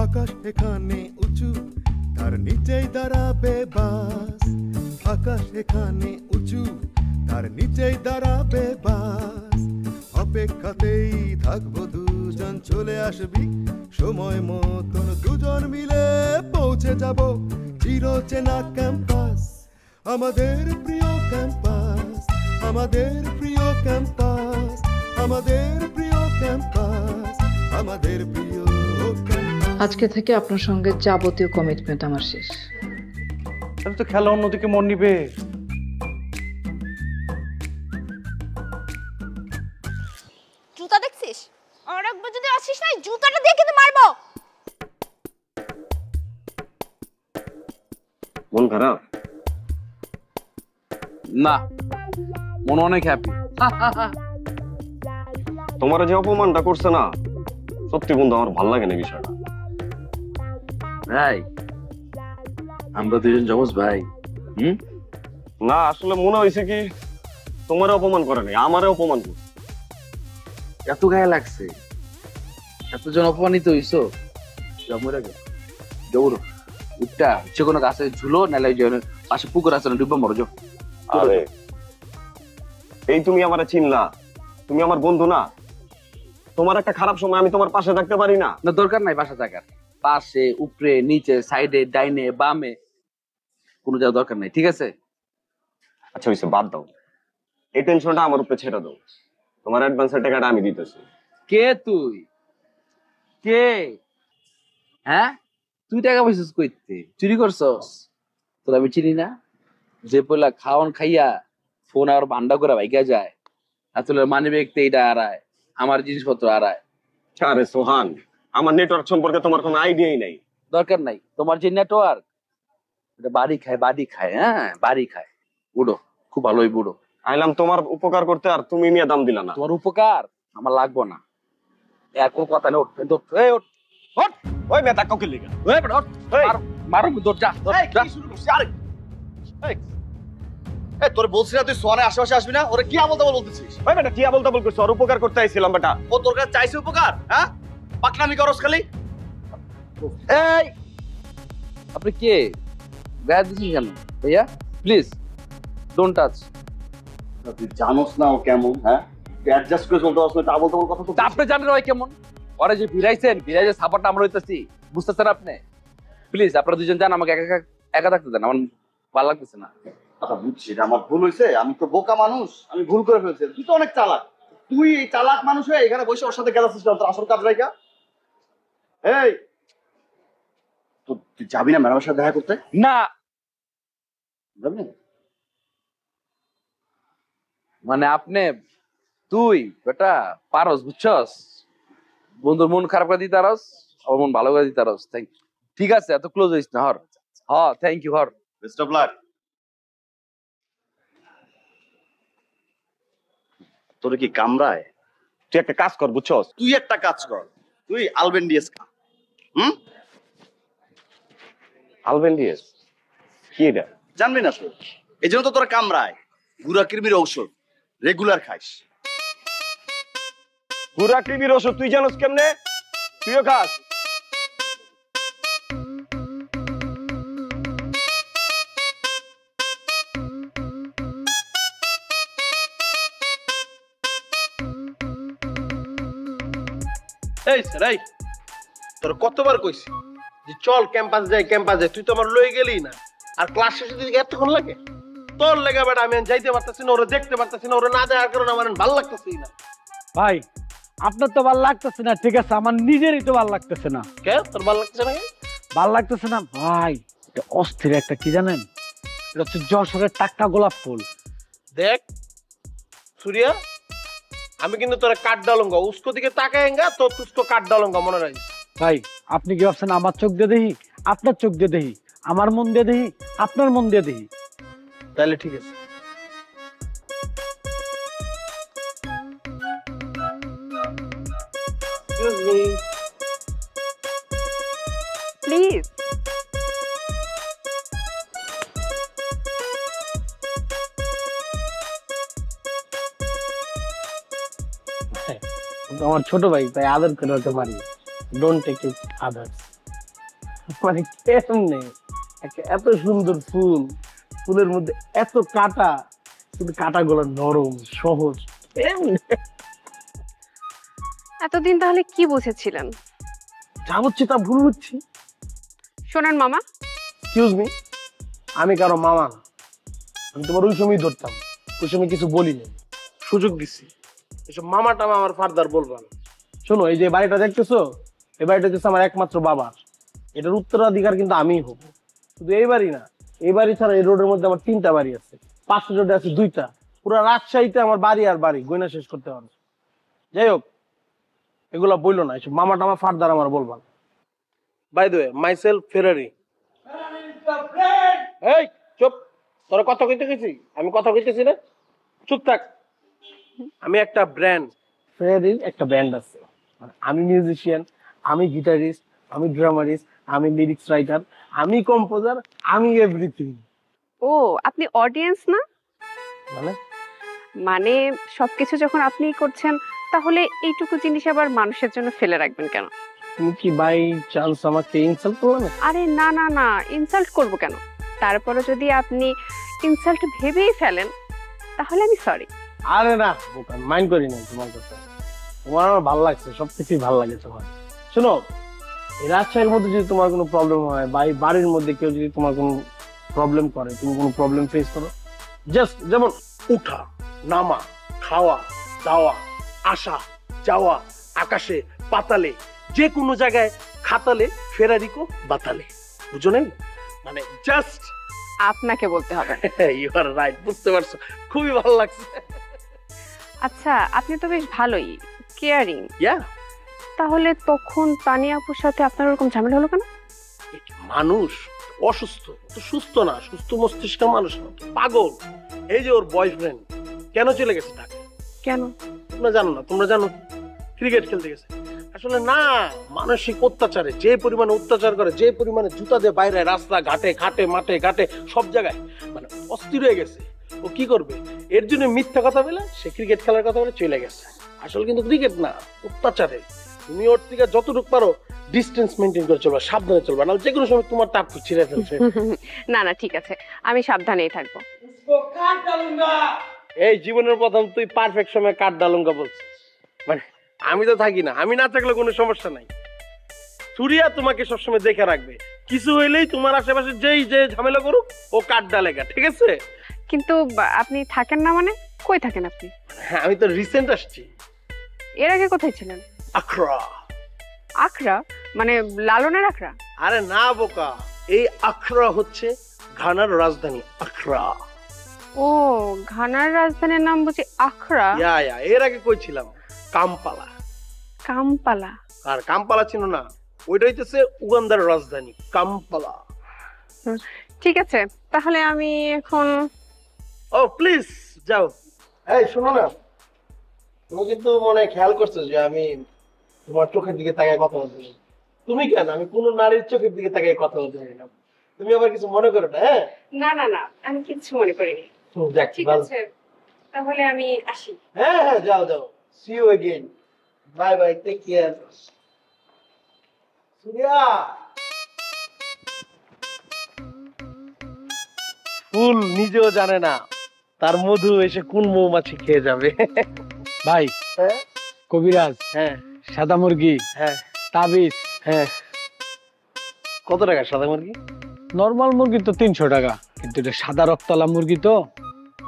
আকাশ এখানে উঁচু, তার নিচেই দাঁড়াবে বাস। আকাশ এখানে উঁচু, তার নিচেই দাঁড়াবে বাস। অপেক্ষাতেই থাকবো দুজন, চলে আসবি সময় মতন, দুজন মিলে পৌঁছে যাব চিরচেনা ক্যাম্পাস। আমাদের প্রিয় ক্যাম্পাস, আমাদের প্রিয় ক্যাম্পাস, আমাদের প্রিয় ক্যাম্পাস, আমাদের প্রিয় ক্যাম্পাস। আজকে থেকে আপনার সঙ্গে যাবতীয় কমিটমেন্ট আমার শেষ। তাহলে তো খেলা অন্যদিকে মন নিবে। জুতা দেখছিস? আর একবার যদি আসিস না জুতাটা দিয়ে কিন্তু মারবো। মন খারাপ না, মন অনেক হ্যাপি। তোমার যে অপমানটা করছে না, সত্যি বন্ধু আমার ভালো লাগে না বিষয়টা। ভাই আমরা দুজন জমজ ভাই। না আসলে মনে হয়েছে কি তোমারে অপমান করে নাই, আমারে অপমান করছে। এত গায়ে লাগছে, এতজন অপমানিত হইছো, জমরে গে দৌড়ো উঠটা যে কোনো গাছে ঝুলো, নালে পাশে পুকুর আছে না, ডুববা মরো যাও। আরে এই তুমি আমারে চিনলা, তুমি আমার বন্ধু না? তোমার একটা খারাপ সময় আমি তোমার পাশে থাকতে পারি না? না দরকার নাই পাশে থাকার, পাশে উপরে নিচে সাইডে ডাইনে বামে কোনো যাওয়ার দরকার নাই, ঠিক আছে? আচ্ছা হইছে, বাদ দাও, এই টেনশনটা আমার উপরে ছেড়ে দাও। তোমার অ্যাডভান্সের টাকাটা আমি দিতেছি। কে তুই? কে? হ্যাঁ তুই টাকা পয়সা কইতে চুরি করছস? তোর আমি চিনি না? যে পয়লা খাওয়ান খাইয়া ফোন আর ভান্ডা করে ভাইগা যায়, আসলে মানি ব্যাগতে এইটা হারায়, আমার জিনিসপত্র হারায়। আরে সোহান, আমার নেটওয়ার্ক সম্পর্কে তোমার কোনো আইডিয়াই নাই। দরকার নাই তোমার যে নেটওয়ার্ক, এটা বাড়ি খায়, বাড়ি খায়, হ্যাঁ বাড়ি খায়। উড়ো, খুব ভালোই বুড়ো। আইলাম তোমার উপকার করতে, আর তুমি নিয়ে দাম দিলা না। তোমার উপকার আমার লাগবো না, এর কোনো কথা নেই। ওই বেটা কাউকে লিগা মারো দৌড় যা। তোর বলছি না তুই সোয়ানের আশেপাশে আসবি না, ওরে কি আমল তামল বলতেছিস? ওই বেটা কি বলতে বলছিস? ওর উপকার করতে আইছিলাম বেটা। ও তোর কাছে চাইছে উপকার? হ্যাঁ পাকনামি করস খালি। এই আপনি কে? গায়ে দিচ্ছেন কেন ভাইয়া? Please don't touch. তুই জানোস না ও কেমন? হ্যাঁ অ্যাডজাস্ট করে চলতে পারছ না, তা বলতে কথা তো আপনি জানেন ওই কেমন? ওরা যে ভিড়াইছেন, ভিড়াইছে সাপোর্টটা আমরা হইতেছি, বুঝতেছেন আপনি? প্লিজ আপনারা দুজন যান, আমাকে একা একা থাকতে দেন, আমার ভালো লাগতেছে না। আচ্ছা বুঝছি, এটা আমার ভুল হয়েছে, আমি তো বোকা মানুষ, আমি ভুল করে ফেলছি। তুই তো অনেক চালাক, তুই এই চালাক মানুষ হয়ে এখানে বসে ওর সাথে গেলাছিস তোর আসল কাজ রাইকা। এই তো তুই যাবি না ম্যাডামের সাথে দেখা করতে? না যাবি না মানে আপনি, তুই বেটা পারস, বুঝছস? বন্ধুর মন খারাপ করে দিতে পারস, আমার মন ভালো করে দিতে পারস। Thank you. ঠিক আছে, এত ক্লোজ হইস না। হর হ্যাঁ থ্যাংক ইউ। হর বেস্ট অফ লাক। তোর কি কামরায়? তুই একটা কাজ কর, বুঝছস? তুই একটা কাজ কর, তুই আলবেন্ডিয়াস খা। আলবেন্ডিয়াস কি এটা? জানবি না তো, এই জন্য তো তোর কামরায় গুড়া কৃমির ঔষধ রেগুলার খাইস। পুরা কৃমির ওষুধ তুই জানোস কেমনে? তুইও খাস? এই স্যার, এই তোর কতবার কইছি যে চল ক্যাম্পাস যাই, ক্যাম্পাস যাই, তুই তো আমার লয়ে গেলি না। আর ক্লাস শেষে দিকে এতক্ষণ লাগে তোর লেগে বেটা, আমি যাইতে পারতেছি না, ওরা দেখতে পারতেছি না, ওরা না দেখার কারণে আমার ভালো লাগতেছে না। ভাই আপনার তো ভালো লাগতেছে না, ঠিক আছে, আমার নিজেরই তো ভালো লাগতেছে না। কে তোর ভালো লাগতেছে না? ভালো লাগতেছে না ভাই, এটা অস্থির একটা, কি জানেন, এটা হচ্ছে যশোরের টাটকা গোলাপ ফুল। দেখ সুরিয়া, আমি কিন্তু তোরা কাট ডালুঙ্গা, উস্কো দিকে তাকায়েঙ্গা তো তুস্কো কাট ডালুঙ্গা, মনে রাখিস। ভাই আপনি কি ভাবছেন আমার চোখ দিয়ে দেখি? আপনার চোখ দিয়ে দেখি, আমার মন দিয়ে দেখি, আপনার মন দিয়ে দেখি। তাহলে ঠিক আছে। প্লিজ আমার ছোট ভাই, তাই আদর করে হতে পারি। Don't take it others. মানে কেমনে এত সুন্দর ফুল, ফুলের মধ্যে এত কাটা, কিন্তু কাটাগুলো নরম সহজ, এমনি এতদিন তাহলে কি বুঝেছিলেন? যা হচ্ছে তা ভুল হচ্ছি। শোনেন মামা, এক্সকিউজ মি, আমি কারো মামা না, আমি তোমার ওই সময় ধরতাম, ওই সময় কিছু বলিনি, সুযোগ দিচ্ছি। এসব মামা টামা আমার ফার্দার বলবা না। শোনো, এই যে বাড়িটা দেখতেছো, এই বাড়িটা হচ্ছে আমার একমাত্র বাবার, এটার উত্তরাধিকার কিন্তু আমিই হবো। শুধু এই বাড়ি না, এই বাড়ি ছাড়া এই রোডের মধ্যে আমার 3টা বাড়ি আছে, 5 রোডে আছে 2টা, পুরো রাজশাহীতে আমার বাড়ি আর বাড়ি গয়না শেষ করতে পারবে। যাই হোক, এগুলা বললো না, এসব মামা টামা ফার্দার আমার বলবা না। বাই দ্য ওয়ে, মাইসেলফ ফেরারি। এই চুপ, তোরা কথা কইতে গেছি? আমি কথা কইতেছি না, চুপ থাক। আমি একটা ব্র্যান্ড, ফেরারির একটা ব্যান্ড আছে, আমি মিউজিশিয়ান, আমি গিটারিস্ট, আমি ড্রামারিস্ট, আমি লিরিক্স রাইটার, আমি কম্পোজার, আমি এভরিথিং। ও আপনি অডিয়েন্স না? মানে মানে সবকিছু যখন আপনিই করছেন, তাহলে এইটুকু জিনিস আবার মানুষের জন্য ফেলে রাখবেন কেন? তুমি কি বাই চান্স আমাকে ইনসাল্ট করলে? আরে না না না, ইনসাল্ট করব কেন? তারপরে যদি আপনি ইনসাল্ট ভেবেই ফেলেন, তাহলে আমি সরি। আরে না বোকা, মাইন্ড করি না তোমার কথা, তোমার আমার ভালো লাগছে, সবকিছুই ভালো লাগে তোমার। শোনো, এই রাজশাহীর মধ্যে যদি তোমার কোনো প্রবলেম হয়, বা এই বাড়ির মধ্যে কেউ যদি তোমার কোনো প্রবলেম করে, তুমি কোনো প্রবলেম ফেস করো, জাস্ট যেমন উঠা নামা, খাওয়া দাওয়া, আসা যাওয়া, আকাশে পাতালে, যে কোনো জায়গায় খাতালে, ফেরারিকো বাতালে, বুঝো নাই? মানে জাস্ট আপনাকে বলতে হবে। ইউ আর রাইট, বুঝতে পারছো, খুবই ভালো লাগছে। আচ্ছা, আপনি তো বেশ ভালোই কেয়ারিং। ইয়া, তাহলে তখন তানিয়া আপুর সাথে আপনার ওরকম ঝামেলা হলো কেন? মানুষ অসুস্থ, তো সুস্থ না, সুস্থ মস্তিষ্কের মানুষ না, পাগল। এই যে ওর বয়ফ্রেন্ড কেন চলে গেছে ঢাকা? কেন? তোমরা জানো না? তোমরা জানো ক্রিকেট খেলতে গেছে। আসলে না, মানসিক অত্যাচারে যে পরিমাণে অত্যাচার করে, যে পরিমাণে জুতা দিয়ে বাইরে, রাস্তা ঘাটে, খাটে মাঠে ঘাটে সব জায়গায়, মানে অস্থির হয়ে গেছে। ও কি করবে? এর জন্য মিথ্যা কথা বলে সে ক্রিকেট খেলার কথা বলে চলে গেছে। আসলে কিন্তু ক্রিকেট না, অত্যাচারে। তুমি ওর থেকে যতটুকু পারো ডিস্টেন্স মেনটেন করে চলবা, সাবধানে চলবা, না যে কোনো সময় তোমার টাপ ছিঁড়ে ফেলছে। না না, ঠিক আছে, আমি সাবধানেই থাকবো। এই জীবনের প্রথম তুই পারফেক্ট সময় কাট ডালুঙ্গা বলছিস, মানে আমি তো থাকি না, আমি না থাকলে কোনো সমস্যা নাই। সুরিয়া তোমাকে সবসময় দেখে রাখবে, কিছু হইলেই তোমার আশেপাশে যেই যে ঝামেলা করুক ও কাট ডালেগা, ঠিক আছে? কিন্তু আপনি থাকেন না মানে? কই থাকেন আপনি? হ্যাঁ, আমি তো রিসেন্ট আসছি। এর আগে কোথায় ছিলেন? আখড়া। আখড়া মানে লালনের আখড়া? আরে না বোকা, এই আখড়া হচ্ছে ঘানার রাজধানী আখড়া। ও, ঘানার রাজধানীর নাম বুঝি আখড়া? ইয়া ইয়া, এর আগে কই ছিলাম? কাম্পালা। কাম্পালা? আর কাম্পালা চিনো না? ওইটা হইতেছে উগান্ডার রাজধানী কাম্পালা। ঠিক আছে, তাহলে আমি এখন। ও প্লিজ যাও। এই শোনো না, তুমি কিন্তু মনে খেয়াল করছো যে আমি তোমার চোখের দিকে তাকিয়ে কথা বলছি? তুমি কেন, আমি কোন নারীর চোখের দিকে তাকিয়ে কথা বলতে পারি না। তুমি আবার কিছু মনে করো না? হ্যাঁ না না না, আমি কিছু মনে করিনি। যাক, ঠিক ভালো। আছে, তাহলে আমি আসি। হ্যাঁ হ্যাঁ, যাও যাও, see you again, bye bye, take care. Suriya, ফুল নিজেও জানে না তার মধু এসে কোন মৌমাছি খেয়ে যাবে। ভাই, হ্যাঁ কবিরাজ, হ্যাঁ সাদা মুরগি, হ্যাঁ তাবিজ। হ্যাঁ। কত টাকা সাদা মুরগি? নর্মাল মুরগি তো 300 টাকা, কিন্তু এটা সাদা রক্তলা মুরগি তো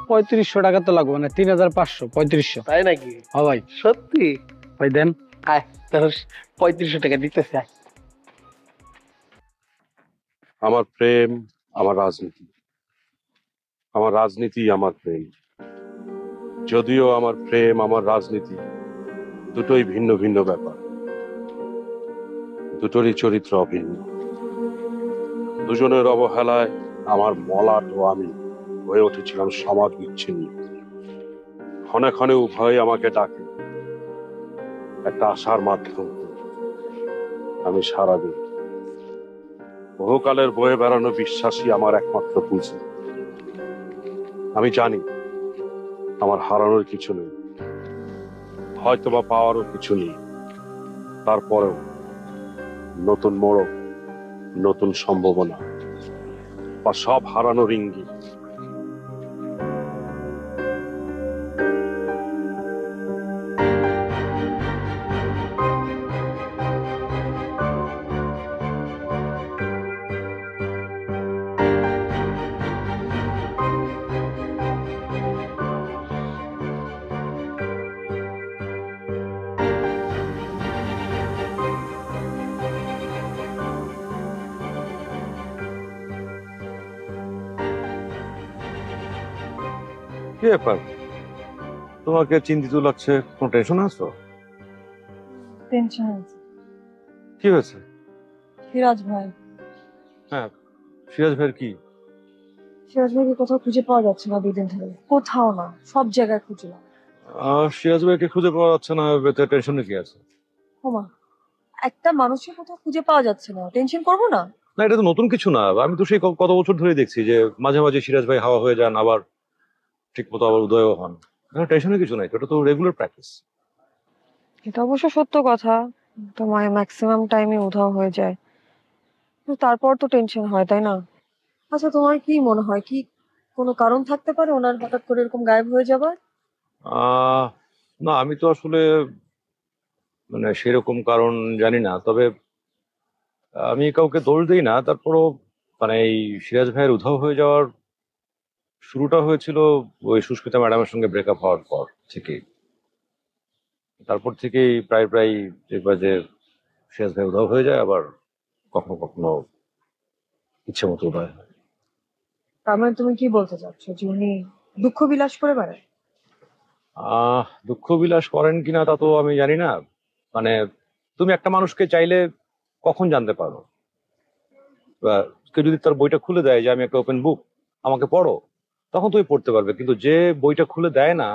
3500 টাকা তো লাগবে, মানে 3500 3500। তাই নাকি? হ্যাঁ ভাই। সত্যি? ভাই দেন। আয় তোর 3500 টাকা দিতেছে। আমার প্রেম আমার রাজনীতি, আমার রাজনীতি আমার প্রেম। যদিও আমার প্রেম আমার রাজনীতি দুটোই ভিন্ন ভিন্ন ব্যাপার, দুটোরই চরিত্র অভিন্ন। দুজনের অবহেলায় আমার মলাট ও আমি হয়ে উঠেছিলাম সমাজ বিচ্ছিন্ন। ক্ষণে ক্ষণে উভয় আমাকে ডাকে একটা আশার মাধ্যম। আমি সারা দিন বহুকালের বয়ে বেড়ানো বিশ্বাসী আমার একমাত্র পুঁজি। আমি জানি আমার হারানোর কিছু নেই, হয়তোবা পাওয়ারও কিছু নেই। তারপরেও নতুন মোড়ক, নতুন সম্ভাবনা বা সব হারানোর ইঙ্গিত। কি ব্যাপার, তোমাকে চিন্তিত লাগছে? কোনো টেনশন আছো? টেনশন আছে। কি হয়েছে? সিরাজ ভাই, হ্যাঁ, সিরাজ ভাইয়ের কি? সিরাজ ভাইকে কোথাও খুঁজে পাওয়া যাচ্ছে না, 2 দিন ধরে কোথাও না, সব জায়গায় খুঁজলাম। সিরাজ ভাইকে খুঁজে পাওয়া যাচ্ছে না, এতে টেনশনে কি আছে? ওমা, একটা মানুষের কোথাও খুঁজে পাওয়া যাচ্ছে না, টেনশন করবো না? না, এটা তো নতুন কিছু না। আমি তো সেই কত বছর ধরে দেখছি যে মাঝে মাঝে সিরাজ ভাই হাওয়া হয়ে যান, আবার ঠিক মতো আবার উদয়ও হন। টেনশনের কিছু নাই, এটা তো রেগুলার প্র্যাকটিস। এটা অবশ্য সত্য কথা, তোমার ম্যাক্সিমাম টাইমে উধাও হয়ে যায়, কিন্তু তারপর তো টেনশন হয়, তাই না? আচ্ছা, তোমার কি মনে হয়, কি কোনো কারণ থাকতে পারে ওনার হঠাৎ করে এরকম গায়েব হয়ে যাবার? না, আমি তো আসলে মানে সেরকম কারণ জানি না, তবে আমি কাউকে দোষ দিই না। তারপরও মানে এই সিরাজ ভাইয়ের উধাও হয়ে যাওয়ার শুরুটা হয়েছিল ওই সুস্মিতা ম্যাডামের সঙ্গে ব্রেকআপ হওয়ার পর থেকে। তারপর থেকেই প্রায় প্রায় দেখবা যে সিরাজ ভাই উধাও হয়ে যায়, আবার কখনো কখনো ইচ্ছে মতো উদয় হয়। তার মানে তুমি কি বলতে চাচ্ছ, যে উনি দুঃখ বিলাস করে বেড়ায়? দুঃখ বিলাস করেন কিনা তা তো আমি জানি না। মানে তুমি একটা মানুষকে চাইলে কখন জানতে পারো? কেউ যদি তার বইটা খুলে দেয় যে আমি একটা ওপেন বুক, আমাকে পড়ো, তখন তুমি পড়তে পারবে। কিন্তু যে বইটা খুলে দেয় না,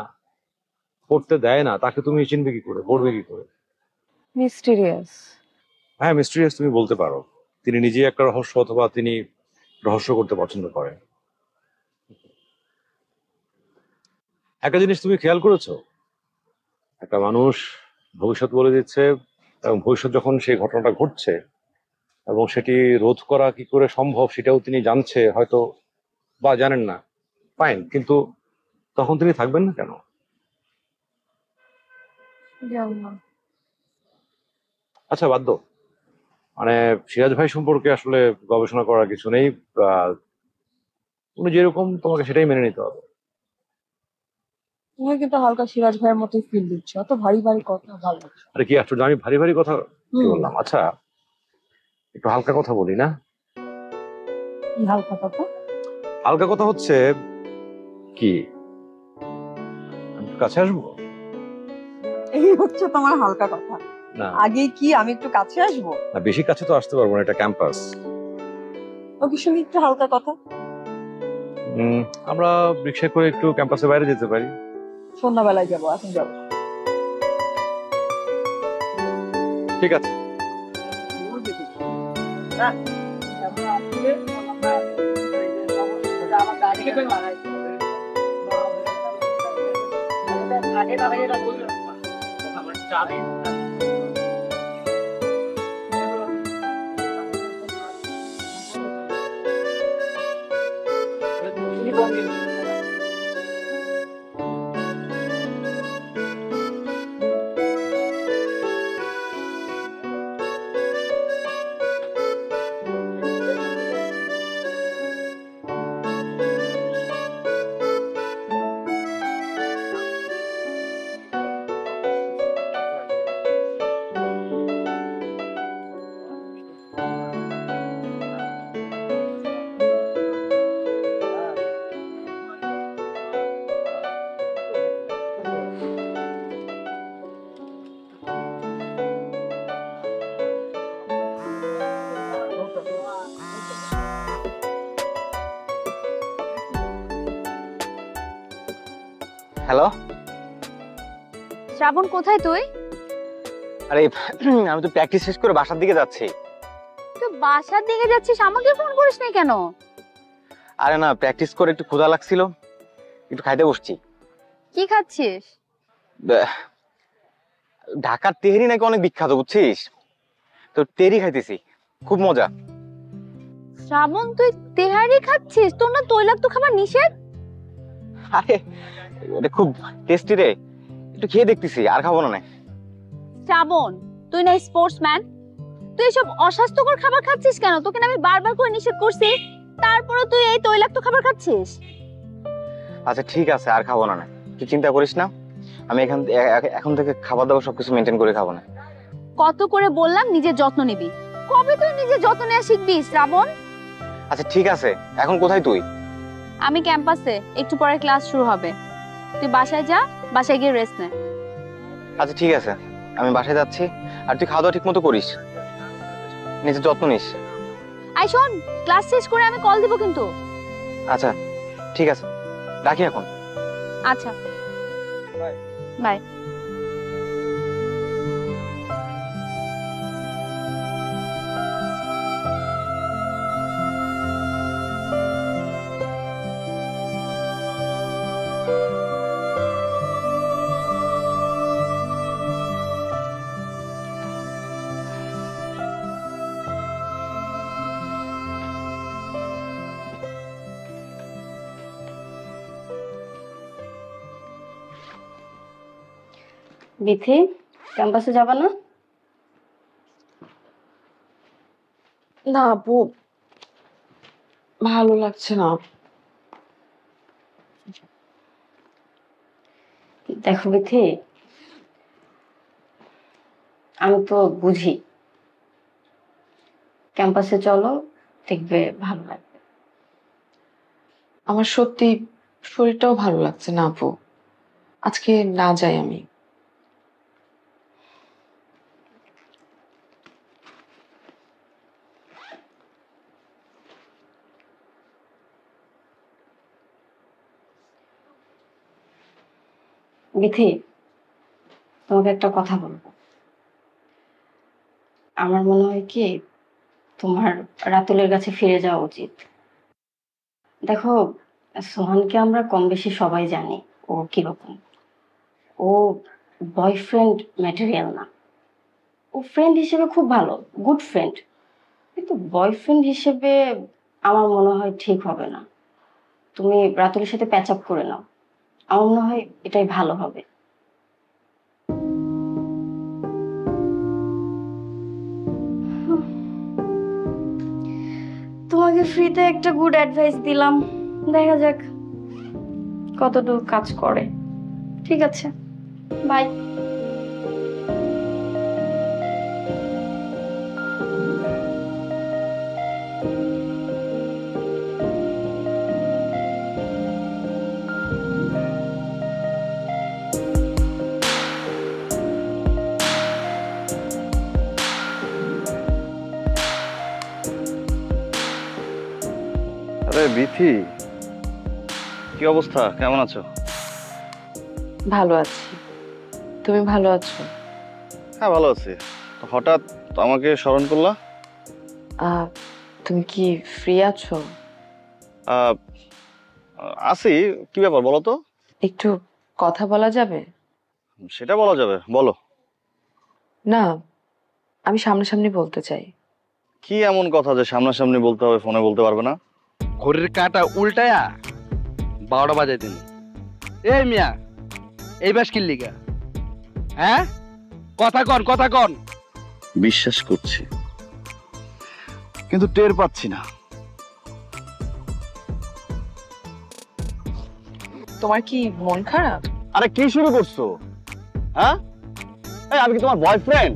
পড়তে দেয় না, তাকে তুমি চিনবে কি করে, পড়বে কি করে? মিস্টিরিয়াস। হ্যাঁ, মিস্ট্রিয়াস তুমি বলতে পারো। তিনি নিজে একটা রহস্য, অথবা তিনি রহস্য করতে পছন্দ করেন। একটা জিনিস তুমি খেয়াল করেছো, একটা মানুষ ভবিষ্যৎ বলে দিচ্ছে, এবং ভবিষ্যৎ যখন সেই ঘটনাটা ঘটছে এবং সেটি রোধ করা কি করে সম্ভব সেটাও তিনি জানছে হয়তো, বা জানেন না, ফাইন, কিন্তু তখন তিনি থাকবেন না কেন? আচ্ছা, বাদ দাও। মানে সিরাজ ভাই সম্পর্কে আসলে গবেষণা করার কিছু নেই। উনি যেরকম, তোমাকে সেটাই মেনে নিতে হবে। তুমি কিন্তু হালকা সিরাজ ভাইয়ের মতোই ফিল দিচ্ছ, অত ভারী ভারী কথা ভালো লাগছে। আরে কি আশ্চর্য, আমি ভারী ভারী কথা কি বললাম? আচ্ছা, একটু হালকা কথা বলি না? কি হালকা কথা? হালকা কথা হচ্ছে কি, আমি একটু কাছে আসবো? এই হচ্ছে তোমার হালকা কথা? না, আগে কি আমি একটু কাছে আসবো? না, বেশি কাছে তো আসতে পারবো না, এটা ক্যাম্পাস। ওকে, শুনি একটু হালকা কথা। আমরা রিক্সায় করে একটু ক্যাম্পাসের বাইরে যেতে পারি। সন্ধ্যাবেলায় যাবো, এখন যাবো। ঠিক আছে। হ্যালো, শ্রাবণ, কোথায় তুই? আরে আমি তো প্র্যাকটিস শেষ করে বাসার দিকে যাচ্ছি। তুই বাসার দিকে যাচ্ছিস, আমাকে ফোন করিস না কেন? আরে না, প্র্যাকটিস করে একটু ক্ষুধা লাগছিল, একটু খাইতে বসছি। কি খাচ্ছিস? ঢাকার তেহেরি নাকি অনেক বিখ্যাত, বুঝছিস? তো তেহেরি খাইতেছি, খুব মজা। শ্রাবণ তুই তেহারি খাচ্ছিস? তোর না তৈলাক্ত খাবার নিষেধ? আরে এটা খুব টেস্টি রে, একটু খেয়ে দেখতেছি, আর খাবো না। শ্রাবণ তুই না স্পোর্টসম্যান, তুই এসব অস্বাস্থ্যকর খাবার খাচ্ছিস কেন? তোকে না আমি বারবার করে নিষেধ করছি, তারপরে তুই এই তৈলাক্ত খাবার খাচ্ছিস। আচ্ছা ঠিক আছে, আর খাবো না। তুই চিন্তা করিস না, আমি এখন থেকে খাবার দাবার সবকিছু মেনটেন করে খাবো না। কত করে বললাম নিজের যত্ন নিবি, কবে তুই নিজের যত্ন নেওয়া শিখবি শ্রাবণ? আচ্ছা ঠিক আছে, এখন কোথায় তুই? আমি ক্যাম্পাসে, একটু পরে ক্লাস শুরু হবে। তুই বাসায় যা, বাসায় গিয়ে রেস্ট নে। আচ্ছা ঠিক আছে, আমি বাসায় যাচ্ছি। আর তুই খাওয়া দাওয়া ঠিক মতো করিস, নিজের যত্ন নিস। আই শোন, ক্লাস শেষ করে আমি কল দিব কিন্তু। আচ্ছা ঠিক আছে, রাখি এখন। আচ্ছা বাই। বিথি, ক্যাম্পাসে যাবা না? না আপু, ভালো লাগছে না। দেখো বিথি, আমি তো বুঝি, ক্যাম্পাসে চলো, দেখবে ভালো লাগবে। আমার সত্যি শরীরটাও ভালো লাগছে না আপু, আজকে না যাই আমি। বিথি, তোমাকে একটা কথা বলবো। আমার মনে হয় কি, তোমার রাতুলের কাছে ফিরে যাওয়া উচিত। দেখো, সোহানকে আমরা কম বেশি সবাই জানি ও কিরকম। ও বয়ফ্রেন্ড ম্যাটেরিয়াল না, ও ফ্রেন্ড হিসেবে খুব ভালো, গুড ফ্রেন্ড, কিন্তু বয়ফ্রেন্ড হিসেবে আমার মনে হয় ঠিক হবে না। তুমি রাতুলের সাথে প্যাচ আপ করে নাও, আমার মনে হয় এটাই ভালো হবে। তোমাকে ফ্রিতে একটা গুড অ্যাডভাইস দিলাম, দেখা যাক কতটুকু কাজ করে। ঠিক আছে, বাই। আরে বিথি, কি অবস্থা, কেমন আছো? ভালো আছি, তুমি ভালো আছো? হ্যাঁ ভালো আছি। হঠাৎ আমাকে স্মরণ করলা? তুমি কি ফ্রি আছো? আছি, কি ব্যাপার বলো তো? একটু কথা বলা যাবে? সেটা বলা যাবে, বলো। না, আমি সামনাসামনি বলতে চাই। কি এমন কথা যে সামনাসামনি বলতে হবে, ফোনে বলতে পারবে না? ঘড়ির কাঁটা উল্টায়া 12টা বাজাই দিন। এই মিয়া, এই বাস কি লিগা? হ্যাঁ, কথা কন। বিশ্বাস করছি, কিন্তু টের পাচ্ছি না। তোমার কি মন খারাপ? আরে কি শুরু করছো? হ্যাঁ, আমি কি তোমার বয়ফ্রেন্ড?